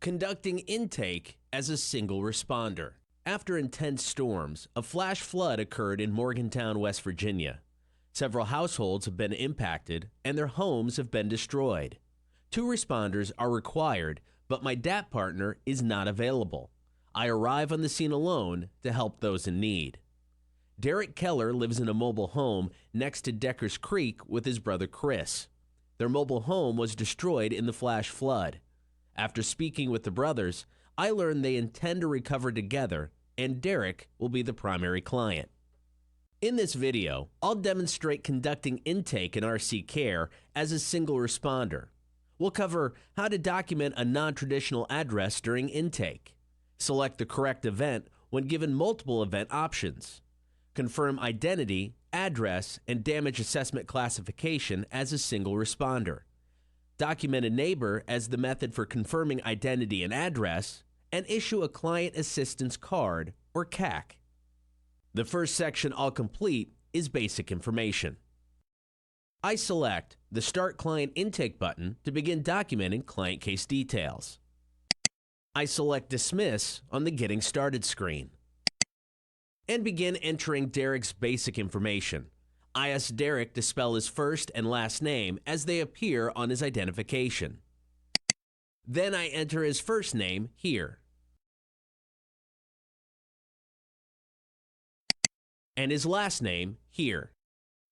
Conducting intake as a single responder. After intense storms, a flash flood occurred in Morgantown, West Virginia. Several households have been impacted and their homes have been destroyed. 2 responders are required, but my DAP partner is not available. I arrive on the scene alone to help those in need. Derek Keller lives in a mobile home next to Deckers Creek with his brother Chris. Their mobile home was destroyed in the flash flood. After speaking with the brothers, I learned they intend to recover together, and Derek will be the primary client. In this video, I'll demonstrate conducting intake in RC Care as a single responder. We'll cover how to document a non-traditional address during intake, select the correct event when given multiple event options, confirm identity, address, and damage assessment classification as a single responder, document a neighbor as the method for confirming identity and address, and issue a client assistance card, or CAC. The first section I'll complete is basic information. I select the Start Client Intake button to begin documenting client case details. I select Dismiss on the Getting Started screen and begin entering Derek's basic information. I ask Derek to spell his first and last name as they appear on his identification. Then I enter his first name here and his last name here.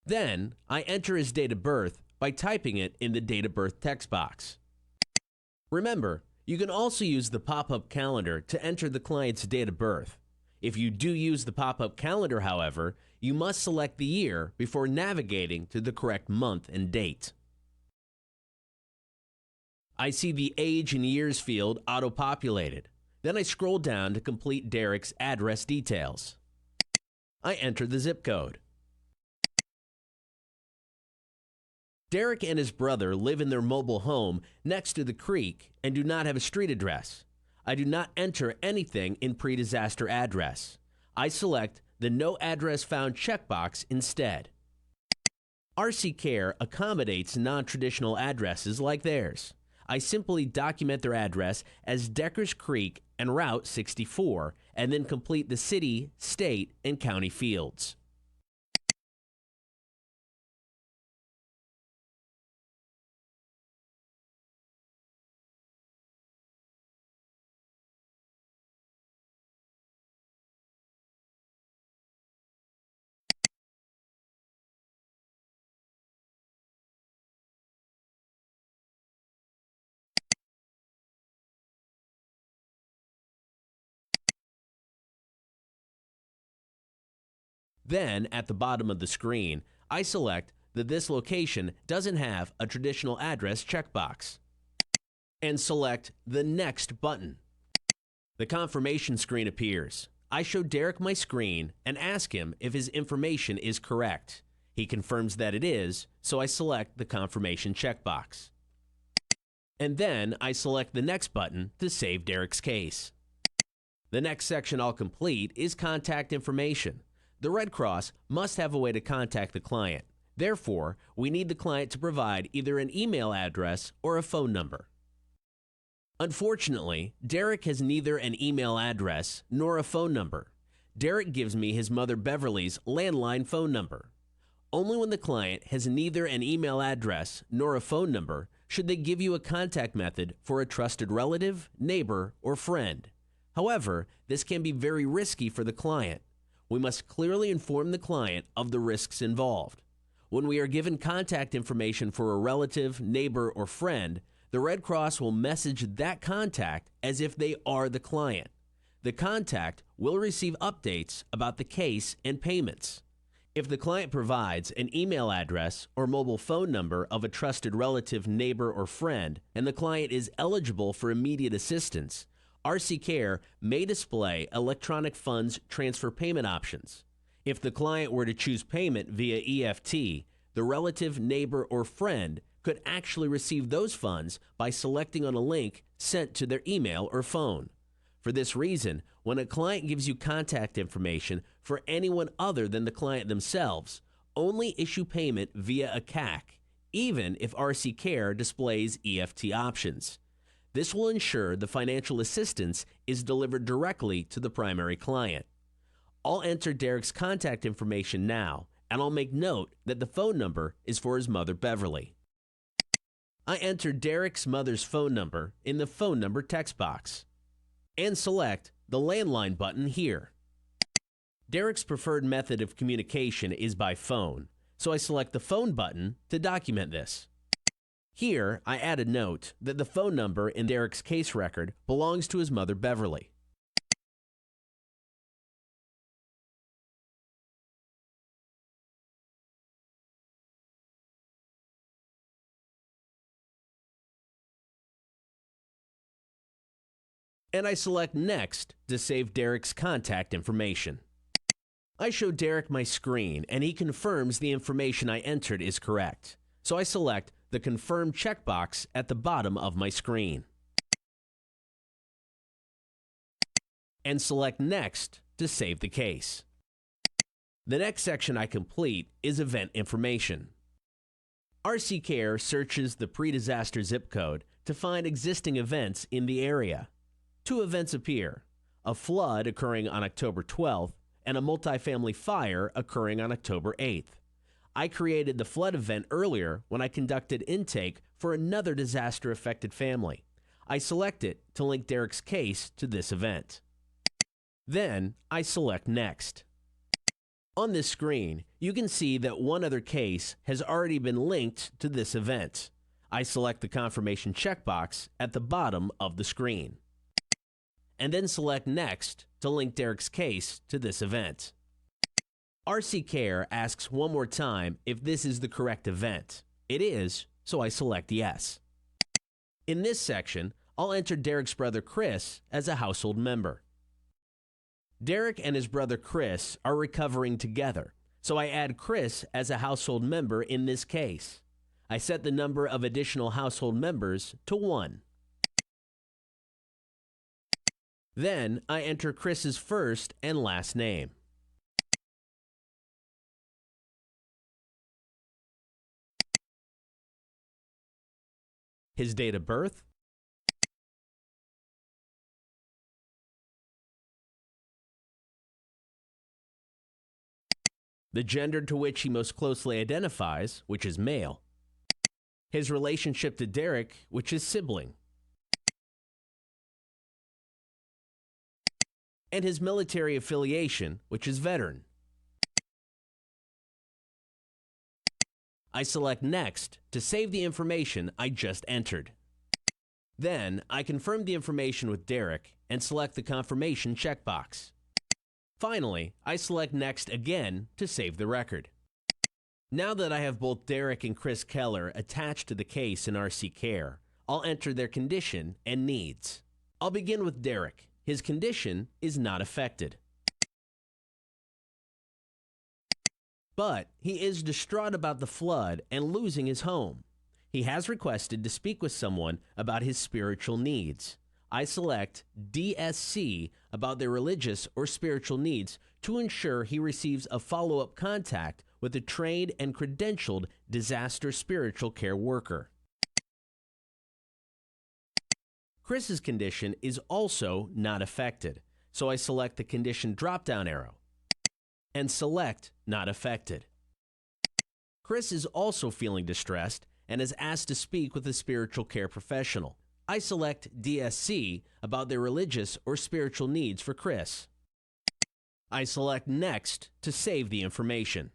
Then I enter his date of birth by typing it in the date of birth text box. Remember, you can also use the pop-up calendar to enter the client's date of birth. If you do use the pop-up calendar, however, you must select the year before navigating to the correct month and date. I see the age and years field auto-populated. Then I scroll down to complete Derek's address details. I enter the zip code. Derek and his brother live in their mobile home next to the creek and do not have a street address. I do not enter anything in pre-disaster address. I select the No Address Found checkbox instead. RC Care accommodates non-traditional addresses like theirs. I simply document their address as Deckers Creek and Route 64, and then complete the city, state, and county fields. Then, at the bottom of the screen, I select that this location doesn't have a traditional address checkbox and select the Next button. The confirmation screen appears. I show Derek my screen and ask him if his information is correct. He confirms that it is, so I select the confirmation checkbox. And then I select the Next button to save Derek's case. The next section I'll complete is contact information. The Red Cross must have a way to contact the client. Therefore, we need the client to provide either an email address or a phone number. Unfortunately, Derek has neither an email address nor a phone number. Derek gives me his mother Beverly's landline phone number. Only when the client has neither an email address nor a phone number should they give you a contact method for a trusted relative, neighbor, or friend. However, this can be very risky for the client. We must clearly inform the client of the risks involved. When we are given contact information for a relative, neighbor, or friend, the Red Cross will message that contact as if they are the client. The contact will receive updates about the case and payments. If the client provides an email address or mobile phone number of a trusted relative, neighbor, or friend, and the client is eligible for immediate assistance, RC Care may display electronic funds transfer payment options. If the client were to choose payment via EFT, the relative, neighbor, or friend could actually receive those funds by selecting on a link sent to their email or phone. For this reason, when a client gives you contact information for anyone other than the client themselves, only issue payment via a CAC, even if RC Care displays EFT options. This will ensure the financial assistance is delivered directly to the primary client. I'll enter Derek's contact information now, and I'll make note that the phone number is for his mother, Beverly. I enter Derek's mother's phone number in the phone number text box and select the landline button here. Derek's preferred method of communication is by phone, so I select the phone button to document this. Here, I add a note that the phone number in Derek's case record belongs to his mother, Beverly. And I select Next to save Derek's contact information. I show Derek my screen, and he confirms the information I entered is correct. So I select the Confirm checkbox at the bottom of my screen. And select Next to save the case. The next section I complete is Event Information. RC Care searches the pre-disaster zip code to find existing events in the area. 2 events appear: a flood occurring on October 12th and a multifamily fire occurring on October 8th. I created the flood event earlier when I conducted intake for another disaster-affected family. I select it to link Derek's case to this event. Then I select Next. On this screen, you can see that one other case has already been linked to this event. I select the confirmation checkbox at the bottom of the screen, and then select Next to link Derek's case to this event. RC Care asks one more time if this is the correct event. It is, so I select Yes. In this section, I'll enter Derek's brother Chris as a household member. Derek and his brother Chris are recovering together, so I add Chris as a household member in this case. I set the number of additional household members to 1. Then I enter Chris's first and last name. His date of birth, the gender to which he most closely identifies, which is male, his relationship to Derek, which is sibling, and his military affiliation, which is veteran. I select Next to save the information I just entered. Then I confirm the information with Derek and select the confirmation checkbox. Finally, I select Next again to save the record. Now that I have both Derek and Chris Keller attached to the case in RC Care, I'll enter their condition and needs. I'll begin with Derek. His condition is not affected, but he is distraught about the flood and losing his home. He has requested to speak with someone about his spiritual needs. I select DSC about their religious or spiritual needs to ensure he receives a follow-up contact with a trained and credentialed disaster spiritual care worker. Chris's condition is also not affected, so I select the condition drop-down arrow and select Not Affected. Chris is also feeling distressed and is asked to speak with a spiritual care professional. I select DSC about their religious or spiritual needs for Chris. I select Next to save the information.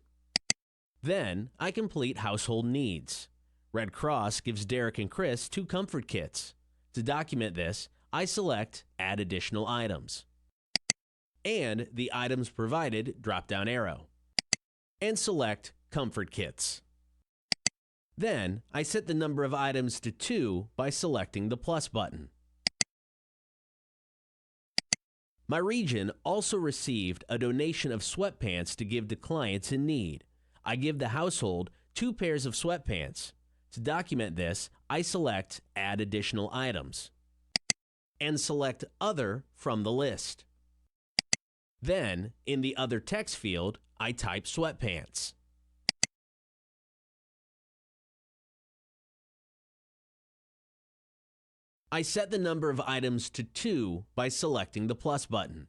Then I complete household needs. Red Cross gives Derek and Chris 2 comfort kits. To document this, I select Add Additional Items and the Items Provided drop-down arrow and select Comfort Kits. Then I set the number of items to 2 by selecting the plus button. My region also received a donation of sweatpants to give to clients in need. I give the household 2 pairs of sweatpants. To document this, I select Add Additional Items and select Other from the list. Then, in the Other text field, I type sweatpants. I set the number of items to 2 by selecting the plus button.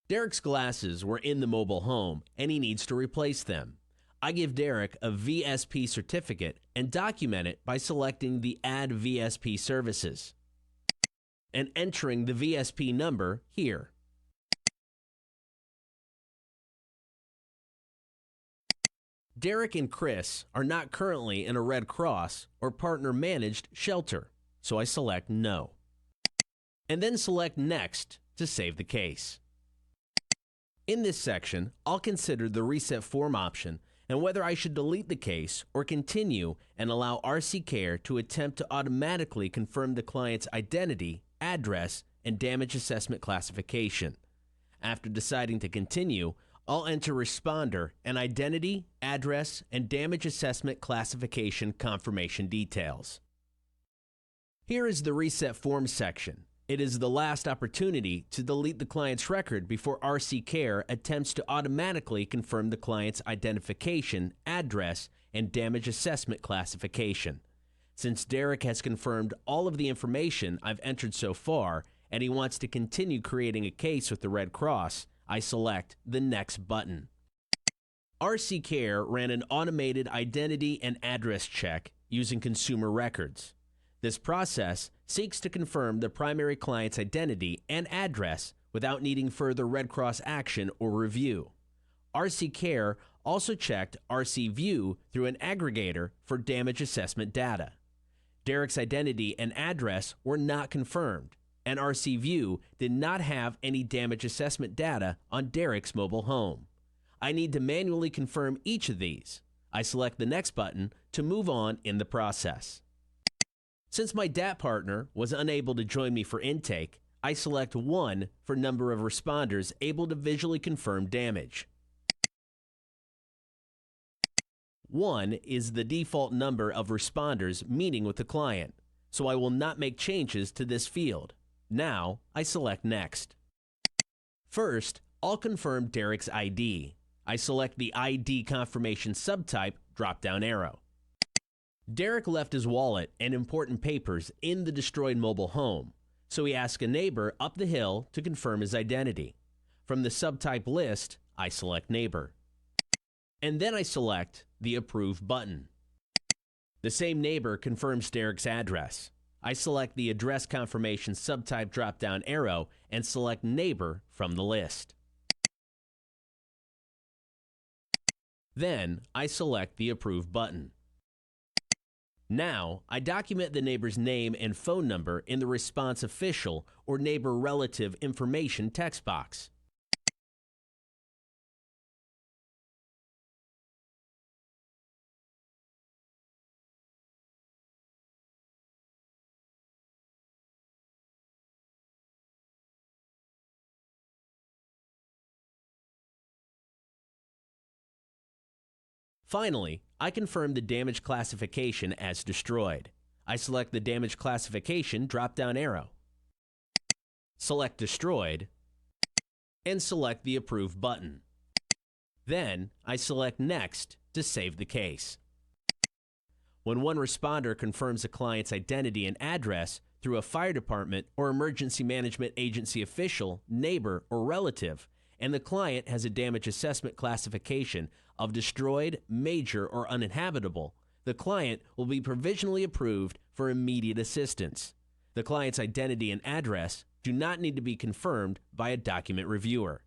Derek's glasses were in the mobile home and he needs to replace them. I give Derek a VSP certificate and document it by selecting the Add VSP Services and entering the VSP number here. Derek and Chris are not currently in a Red Cross or partner-managed shelter, so I select No. And then select Next to save the case. In this section, I'll consider the Reset Form option and whether I should delete the case or continue and allow RC Care to attempt to automatically confirm the client's identity, address, and damage assessment classification. After deciding to continue, I'll enter responder and identity, address, and damage assessment classification confirmation details. Here is the Reset Form section. It is the last opportunity to delete the client's record before RC Care attempts to automatically confirm the client's identification, address, and damage assessment classification. Since Derek has confirmed all of the information I've entered so far, and he wants to continue creating a case with the Red Cross, I select the Next button. RC Care ran an automated identity and address check using consumer records. This process seeks to confirm the primary client's identity and address without needing further Red Cross action or review. RC Care also checked RC View through an aggregator for damage assessment data. Derek's identity and address were not confirmed, and RC View did not have any damage assessment data on Derek's mobile home. I need to manually confirm each of these. I select the Next button to move on in the process. Since my DAT partner was unable to join me for intake, I select 1 for number of responders able to visually confirm damage. 1 is the default number of responders meeting with the client, so I will not make changes to this field. Now, I select Next. First, I'll confirm Derek's ID. I select the ID confirmation subtype drop-down arrow. Derek left his wallet and important papers in the destroyed mobile home, so he asked a neighbor up the hill to confirm his identity. From the subtype list, I select Neighbor. And then I select the Approve button. The same neighbor confirms Derek's address. I select the Address Confirmation subtype drop-down arrow and select Neighbor from the list. Then I select the Approve button. Now, I document the neighbor's name and phone number in the Response Official or Neighbor Relative Information text box. Finally, I confirm the damage classification as destroyed. I select the Damage Classification drop-down arrow, select Destroyed, and select the Approve button. Then, I select Next to save the case. When one responder confirms a client's identity and address through a fire department or emergency management agency official, neighbor, or relative, and the client has a damage assessment classification of destroyed, major, or uninhabitable, the client will be provisionally approved for immediate assistance. The client's identity and address do not need to be confirmed by a document reviewer.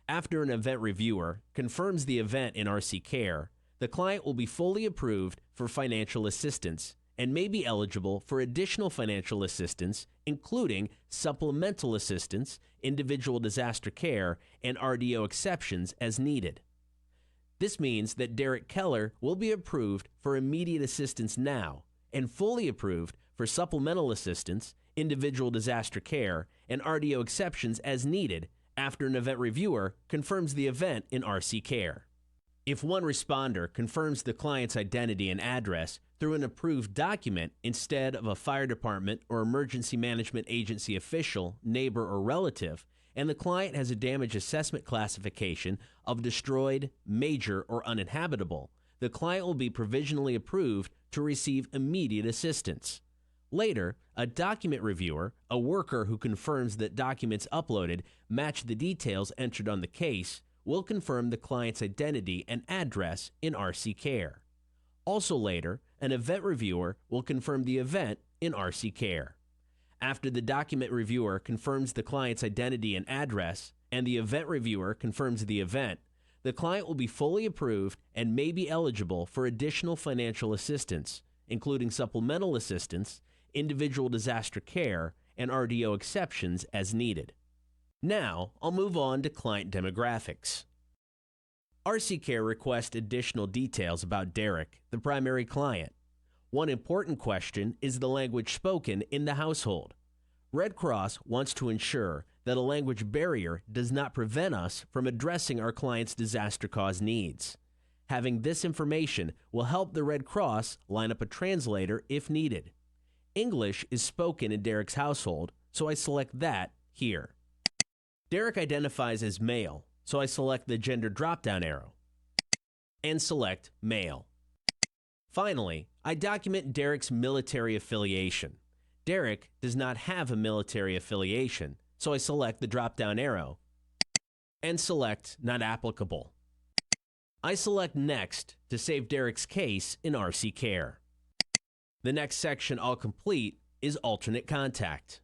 After an event reviewer confirms the event in RC Care, the client will be fully approved for financial assistance and may be eligible for additional financial assistance, including supplemental assistance, individual disaster care, and RDO exceptions as needed. This means that Derek Keller will be approved for immediate assistance now and fully approved for supplemental assistance, individual disaster care, and RDO exceptions as needed after an event reviewer confirms the event in RC Care. If one responder confirms the client's identity and address through an approved document instead of a fire department or emergency management agency official, neighbor, or relative, and the client has a damage assessment classification of destroyed, major, or uninhabitable, the client will be provisionally approved to receive immediate assistance. Later, a document reviewer, a worker who confirms that documents uploaded match the details entered on the case, will confirm the client's identity and address in RC Care. Also later, an event reviewer will confirm the event in RC Care. After the document reviewer confirms the client's identity and address, and the event reviewer confirms the event, the client will be fully approved and may be eligible for additional financial assistance, including supplemental assistance, individual disaster care, and RDO exceptions as needed. Now, I'll move on to client demographics. RC Care requests additional details about Derek, the primary client. One important question is the language spoken in the household. Red Cross wants to ensure that a language barrier does not prevent us from addressing our client's disaster cause needs. Having this information will help the Red Cross line up a translator if needed. English is spoken in Derek's household, so I select that here. Derek identifies as male, so I select the gender drop-down arrow and select male. Finally, I document Derek's military affiliation. Derek does not have a military affiliation, so I select the drop-down arrow and select Not Applicable. I select Next to save Derek's case in RC Care. The next section I'll complete is Alternate Contact.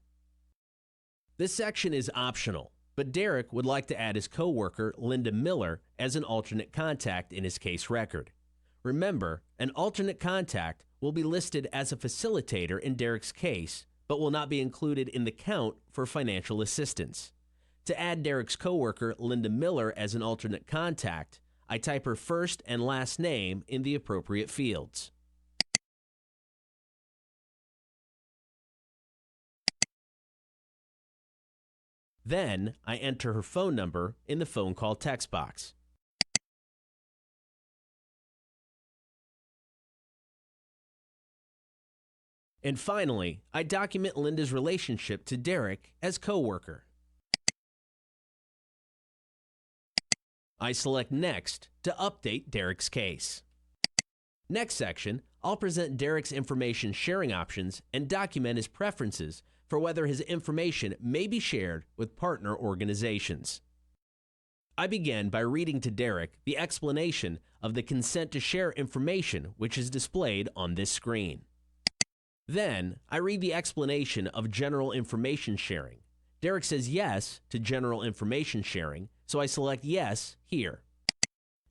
This section is optional, but Derek would like to add his coworker, Linda Miller, as an alternate contact in his case record. Remember, an alternate contact will be listed as a facilitator in Derek's case, but will not be included in the count for financial assistance. To add Derek's coworker, Linda Miller, as an alternate contact, I type her first and last name in the appropriate fields. Then, I enter her phone number in the phone call text box. And finally, I document Linda's relationship to Derek as coworker. I select Next to update Derek's case. Next section, I'll present Derek's information sharing options and document his preferences for whether his information may be shared with partner organizations. I begin by reading to Derek the explanation of the consent to share information, which is displayed on this screen. Then, I read the explanation of general information sharing. Derek says yes to general information sharing, so I select yes here.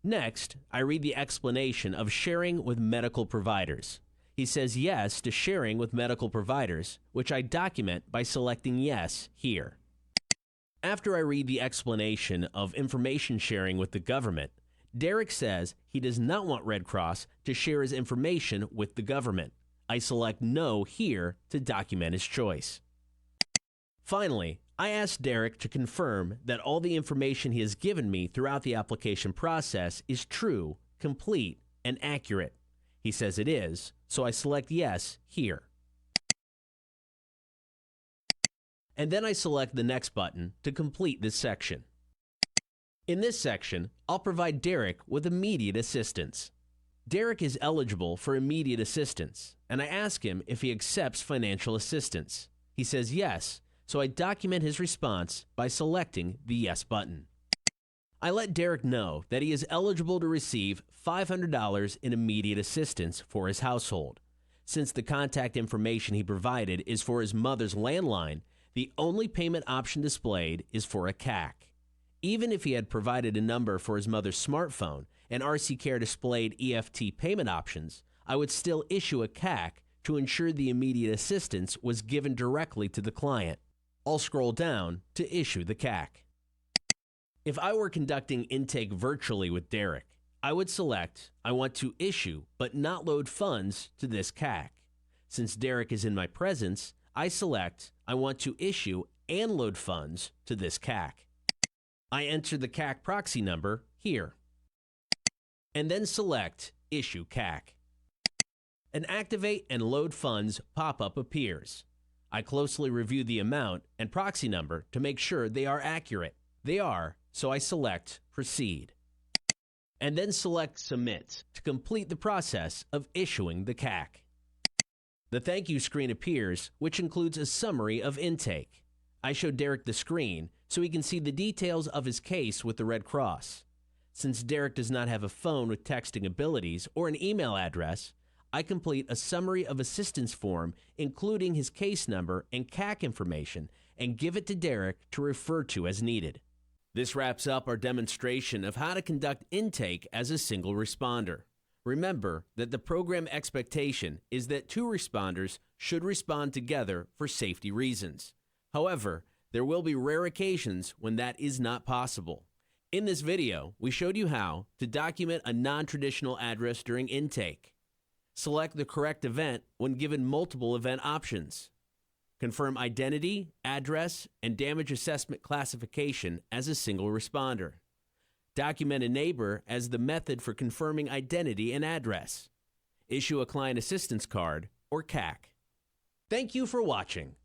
Next, I read the explanation of sharing with medical providers. He says yes to sharing with medical providers, which I document by selecting yes here. After I read the explanation of information sharing with the government, Derek says he does not want Red Cross to share his information with the government. I select no here to document his choice. Finally, I ask Derek to confirm that all the information he has given me throughout the application process is true, complete, and accurate. He says it is, so I select yes here. And then I select the next button to complete this section. In this section, I'll provide Derek with immediate assistance. Derek is eligible for immediate assistance, and I ask him if he accepts financial assistance. He says yes, so I document his response by selecting the yes button. I let Derek know that he is eligible to receive $500 in immediate assistance for his household. Since the contact information he provided is for his mother's landline, the only payment option displayed is for a CAC. Even if he had provided a number for his mother's smartphone and RC Care displayed EFT payment options, I would still issue a CAC to ensure the immediate assistance was given directly to the client. I'll scroll down to issue the CAC. If I were conducting intake virtually with Derek, I would select I want to issue but not load funds to this CAC. Since Derek is in my presence, I select I want to issue and load funds to this CAC. I enter the CAC proxy number here, and then select Issue CAC. An Activate and Load Funds pop-up appears. I closely review the amount and proxy number to make sure they are accurate. They are, so I select Proceed. And then select Submit to complete the process of issuing the CAC. The thank you screen appears, which includes a summary of intake. I showed Derek the screen so he can see the details of his case with the Red Cross. Since Derek does not have a phone with texting abilities or an email address, I complete a summary of assistance form including his case number and CAC information and give it to Derek to refer to as needed. This wraps up our demonstration of how to conduct intake as a single responder. Remember that the program expectation is that two responders should respond together for safety reasons. However, there will be rare occasions when that is not possible. In this video, we showed you how to document a non-traditional address during intake. Select the correct event when given multiple event options. Confirm identity, address, and damage assessment classification as a single responder. Document a neighbor as the method for confirming identity and address. Issue a client assistance card or CAC. Thank you for watching.